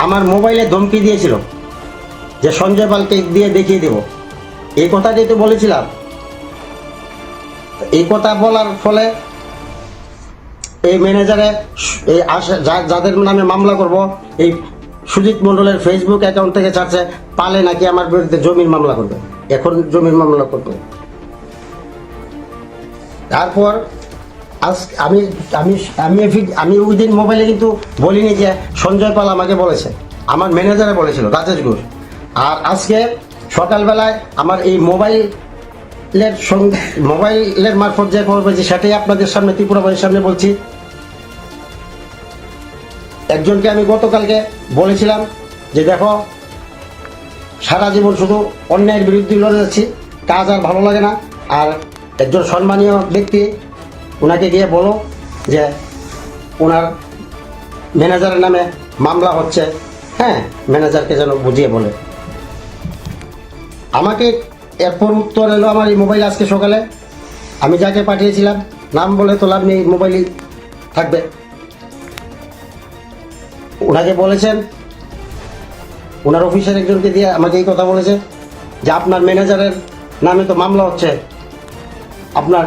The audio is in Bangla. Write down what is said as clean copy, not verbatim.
আমার মোবাইলে ধমকি দিয়েছিল যে সঞ্জয় পালকে দিয়ে দেখিয়ে দেব। এই কথাটাই তো বলেছিলাম। এই কথা বলার ফলে এই ম্যানেজারে এই যাদের নামে মামলা করব, এই সুজিত মণ্ডলের ফেসবুক অ্যাকাউন্ট থেকে ছাড়ছে পালে নাকি আমার বিরুদ্ধে জমির মামলা করবে। এখন জমির মামলা করবে। তারপর আজ আমি আমি আমি আমি ওই দিন মোবাইলে কিন্তু বলিনি যে সঞ্জয় পাল আমাকে বলেছে, আমার ম্যানেজারে বলেছিল রাজেশ ঘোষ। আর আজকে সকালবেলায় আমার এই মোবাইলের মারফত যে খবর পেয়েছি সেটাই আপনাদের সামনে, ত্রিপুরাবাসীর সামনে বলছি। একজনকে আমি গতকালকে বলেছিলাম যে দেখো, সারা জীবন শুধু অন্যায়ের বিরুদ্ধে লড়ে যাচ্ছি, কাজ আর ভালো লাগে না। আর একজন সম্মানীয় ব্যক্তি, ওনাকে গিয়ে বলো যে ওনার ম্যানেজারের নামে মামলা হচ্ছে, হ্যাঁ, ম্যানেজারকে যেন বুঝিয়ে বলে। আমাকে এরপর উত্তর এলো আমার এই মোবাইল আজকে সকালে। আমি যাকে পাঠিয়েছিলাম, নাম বলে তো লাভ নেই, মোবাইলই থাকবে। ওনাকে বলেছেন, ওনার অফিসের একজনকে দিয়ে আমাকে এই কথা বলেছে যে আপনার ম্যানেজারের নামে তো মামলা হচ্ছে, আপনার